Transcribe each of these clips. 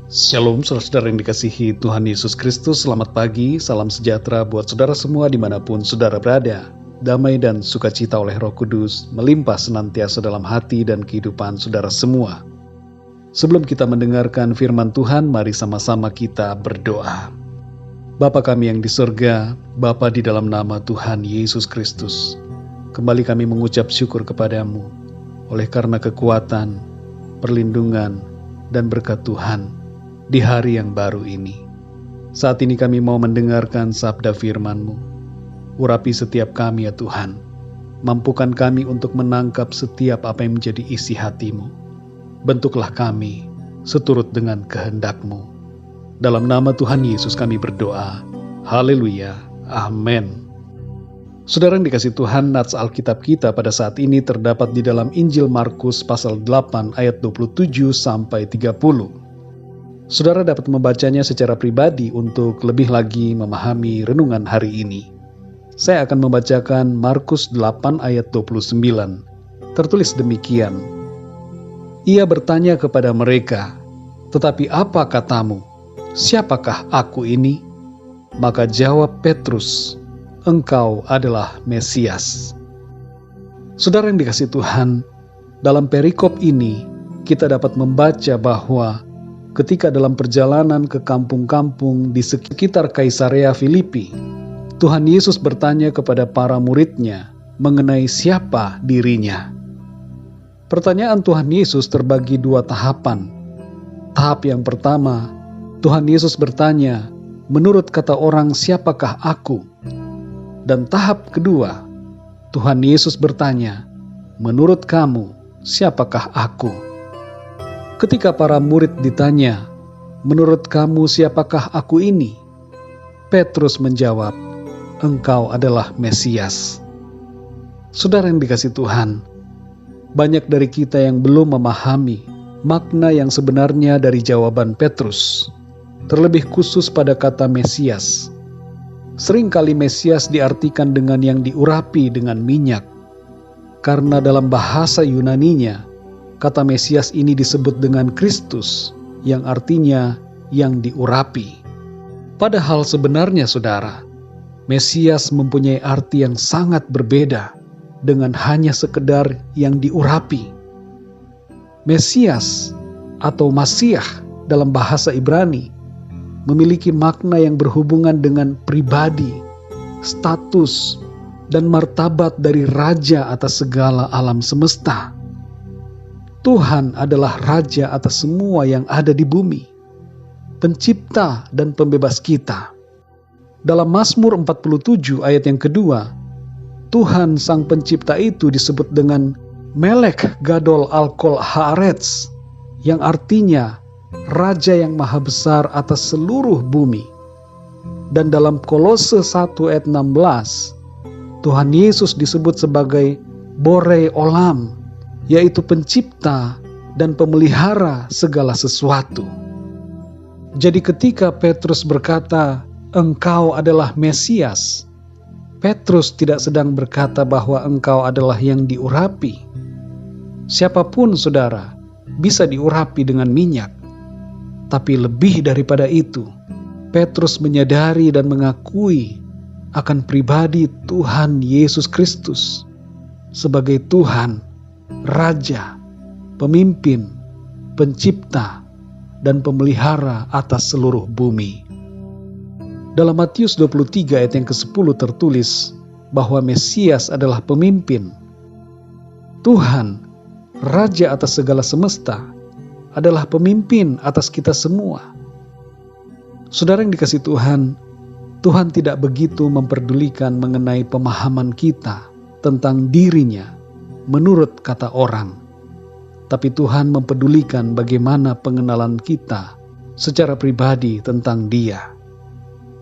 Shalom saudara yang dikasihi Tuhan Yesus Kristus. Selamat pagi, salam sejahtera buat saudara semua dimanapun saudara berada. Damai dan sukacita oleh Roh Kudus melimpah senantiasa dalam hati dan kehidupan saudara semua. Sebelum kita mendengarkan firman Tuhan, mari sama-sama kita berdoa. Bapa kami yang di surga, Bapa di dalam nama Tuhan Yesus Kristus, kembali kami mengucap syukur kepadamu oleh karena kekuatan, perlindungan, dan berkat Tuhan di hari yang baru ini. Saat ini kami mau mendengarkan sabda firman-Mu. Urapi setiap kami ya Tuhan. Mampukan kami untuk menangkap setiap apa yang menjadi isi hati-Mu. Bentuklah kami seturut dengan kehendak-Mu. Dalam nama Tuhan Yesus kami berdoa. Haleluya. Amin. Saudara yang dikasihi Tuhan, nats Alkitab kita pada saat ini terdapat di dalam Injil Markus pasal 8 ayat 27 sampai 30. Saudara dapat membacanya secara pribadi untuk lebih lagi memahami renungan hari ini. Saya akan membacakan Markus 8 ayat 29. Tertulis demikian. Ia bertanya kepada mereka, "Tetapi apa katamu? Siapakah aku ini?" Maka jawab Petrus, "Engkau adalah Mesias." Saudara yang dikasihi Tuhan, dalam perikop ini kita dapat membaca bahwa ketika dalam perjalanan ke kampung-kampung di sekitar Kaisarea Filipi, Tuhan Yesus bertanya kepada para muridnya mengenai siapa dirinya. Pertanyaan Tuhan Yesus terbagi dua tahapan. Tahap yang pertama, Tuhan Yesus bertanya, "Menurut kata orang, siapakah aku?" Dan tahap kedua, Tuhan Yesus bertanya, "Menurut kamu, siapakah aku?" Ketika para murid ditanya, "Menurut kamu siapakah aku ini?" Petrus menjawab, "Engkau adalah Mesias." Saudara yang dikasihi Tuhan, banyak dari kita yang belum memahami makna yang sebenarnya dari jawaban Petrus, terlebih khusus pada kata Mesias. Seringkali Mesias diartikan dengan yang diurapi dengan minyak, karena dalam bahasa Yunaninya, kata Mesias ini disebut dengan Kristus, yang artinya yang diurapi. Padahal sebenarnya saudara, Mesias mempunyai arti yang sangat berbeda dengan hanya sekedar yang diurapi. Mesias atau Masiah dalam bahasa Ibrani memiliki makna yang berhubungan dengan pribadi, status, dan martabat dari Raja atas segala alam semesta. Tuhan adalah Raja atas semua yang ada di bumi, Pencipta dan Pembebas kita. Dalam Mazmur 47 ayat yang kedua, Tuhan Sang Pencipta itu disebut dengan Melek Gadol Al-Kol Haaretz, yang artinya Raja yang maha besar atas seluruh bumi. Dan dalam Kolose 1 ayat 16, Tuhan Yesus disebut sebagai Borei Olam, yaitu pencipta dan pemelihara segala sesuatu. Jadi ketika Petrus berkata, "Engkau adalah Mesias," Petrus tidak sedang berkata bahwa engkau adalah yang diurapi. Siapapun saudara bisa diurapi dengan minyak. Tapi lebih daripada itu, Petrus menyadari dan mengakui akan pribadi Tuhan Yesus Kristus sebagai Tuhan, Raja, Pemimpin, Pencipta, dan Pemelihara atas seluruh bumi. Dalam Matius 23 ayat yang ke-10 tertulis bahwa Mesias adalah pemimpin. Tuhan, Raja atas segala semesta, adalah pemimpin atas kita semua. Saudara yang dikasihi Tuhan, Tuhan tidak begitu memperdulikan mengenai pemahaman kita tentang dirinya menurut kata orang. Tapi Tuhan mempedulikan bagaimana pengenalan kita secara pribadi tentang Dia.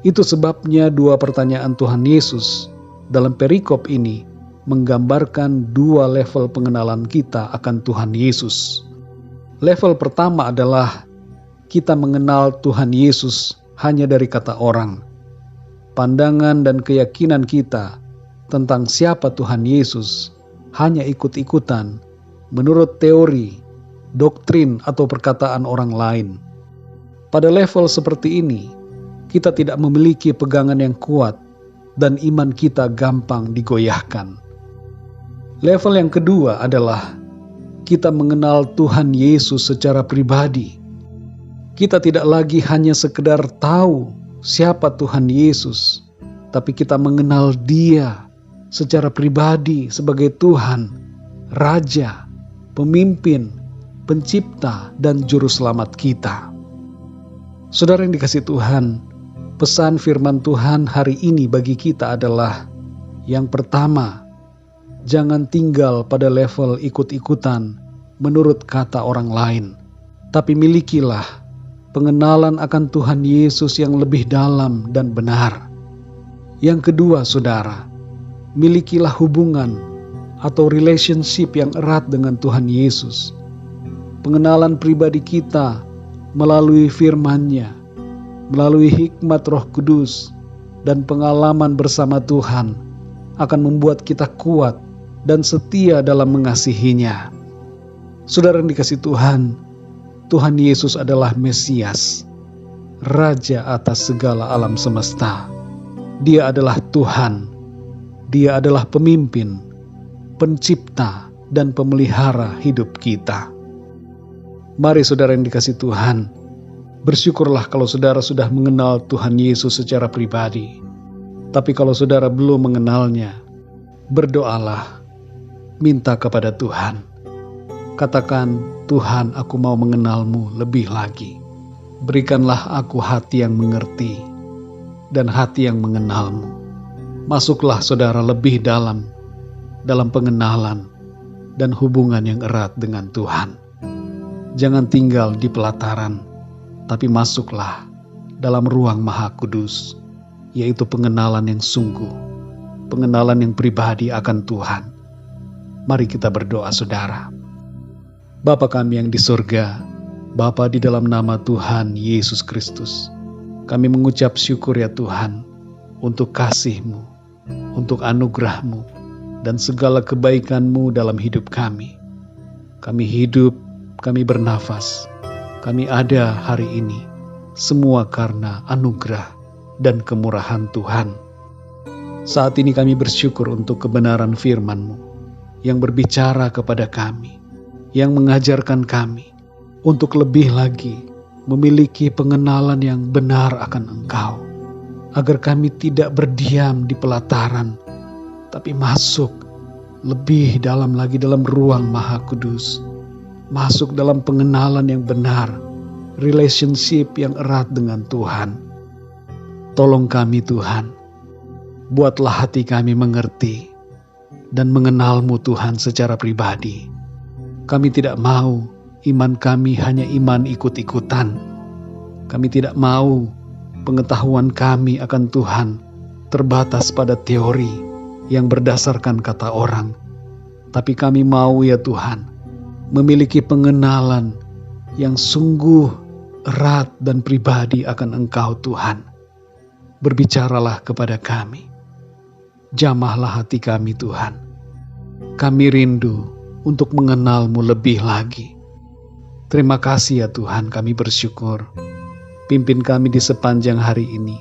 Itu sebabnya dua pertanyaan Tuhan Yesus dalam perikop ini menggambarkan dua level pengenalan kita akan Tuhan Yesus. Level pertama adalah kita mengenal Tuhan Yesus hanya dari kata orang. Pandangan dan keyakinan kita tentang siapa Tuhan Yesus hanya ikut-ikutan menurut teori, doktrin, atau perkataan orang lain. Pada level seperti ini, kita tidak memiliki pegangan yang kuat dan iman kita gampang digoyahkan. Level yang kedua adalah kita mengenal Tuhan Yesus secara pribadi. Kita tidak lagi hanya sekedar tahu siapa Tuhan Yesus, tapi kita mengenal Dia secara pribadi sebagai Tuhan, Raja, Pemimpin, Pencipta, dan Juru Selamat kita. Saudara yang dikasihi Tuhan, pesan firman Tuhan hari ini bagi kita adalah yang pertama, jangan tinggal pada level ikut-ikutan menurut kata orang lain, tapi milikilah pengenalan akan Tuhan Yesus yang lebih dalam dan benar. Yang kedua, saudara, milikilah hubungan atau relationship yang erat dengan Tuhan Yesus. Pengenalan pribadi kita melalui firman-Nya, melalui hikmat Roh Kudus, dan pengalaman bersama Tuhan akan membuat kita kuat dan setia dalam mengasihi-Nya. Saudara yang dikasihi Tuhan, Tuhan Yesus adalah Mesias, Raja atas segala alam semesta. Dia adalah Tuhan, Dia adalah pemimpin, pencipta, dan pemelihara hidup kita. Mari saudara yang dikasihi Tuhan, bersyukurlah kalau saudara sudah mengenal Tuhan Yesus secara pribadi. Tapi kalau saudara belum mengenalnya, berdoalah, minta kepada Tuhan. Katakan, Tuhan, aku mau mengenal-Mu lebih lagi. Berikanlah aku hati yang mengerti dan hati yang mengenal-Mu. Masuklah saudara lebih dalam pengenalan dan hubungan yang erat dengan Tuhan. Jangan tinggal di pelataran, tapi masuklah dalam ruang Maha Kudus, yaitu pengenalan yang sungguh, pengenalan yang pribadi akan Tuhan. Mari kita berdoa saudara. Bapa kami yang di surga, Bapa di dalam nama Tuhan Yesus Kristus, kami mengucap syukur ya Tuhan, untuk kasih-Mu, untuk anugerah-Mu, dan segala kebaikan-Mu dalam hidup kami. Kami hidup, kami bernafas, kami ada hari ini, semua karena anugerah dan kemurahan Tuhan. Saat ini kami bersyukur untuk kebenaran firman-Mu yang berbicara kepada kami, yang mengajarkan kami untuk lebih lagi memiliki pengenalan yang benar akan Engkau, agar kami tidak berdiam di pelataran, tapi masuk lebih dalam lagi dalam ruang Maha Kudus, masuk dalam pengenalan yang benar, relationship yang erat dengan Tuhan. Tolong kami Tuhan, buatlah hati kami mengerti dan mengenal-Mu Tuhan secara pribadi. Kami tidak mau iman kami hanya iman ikut-ikutan. Kami tidak mau pengetahuan kami akan Tuhan terbatas pada teori yang berdasarkan kata orang. Tapi kami mau ya Tuhan, memiliki pengenalan yang sungguh erat dan pribadi akan Engkau Tuhan. Berbicaralah kepada kami. Jamahlah hati kami Tuhan. Kami rindu untuk mengenal-Mu lebih lagi. Terima kasih ya Tuhan, kami bersyukur. Pimpin kami di sepanjang hari ini.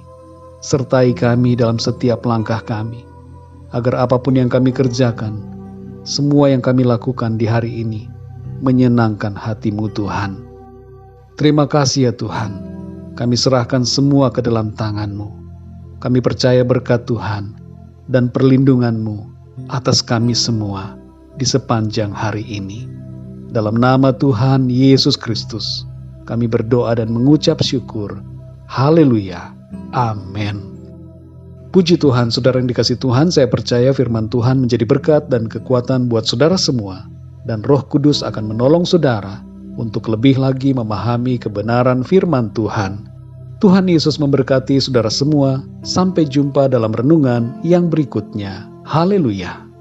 Sertai kami dalam setiap langkah kami. Agar apapun yang kami kerjakan, semua yang kami lakukan di hari ini menyenangkan hati-Mu Tuhan. Terima kasih ya Tuhan. Kami serahkan semua ke dalam tangan-Mu. Kami percaya berkat Tuhan dan perlindungan-Mu atas kami semua di sepanjang hari ini. Dalam nama Tuhan Yesus Kristus, kami berdoa dan mengucap syukur. Haleluya. Amin. Puji Tuhan, saudara yang dikasihi Tuhan, saya percaya firman Tuhan menjadi berkat dan kekuatan buat saudara semua. Dan Roh Kudus akan menolong saudara untuk lebih lagi memahami kebenaran firman Tuhan. Tuhan Yesus memberkati saudara semua. Sampai jumpa dalam renungan yang berikutnya. Haleluya.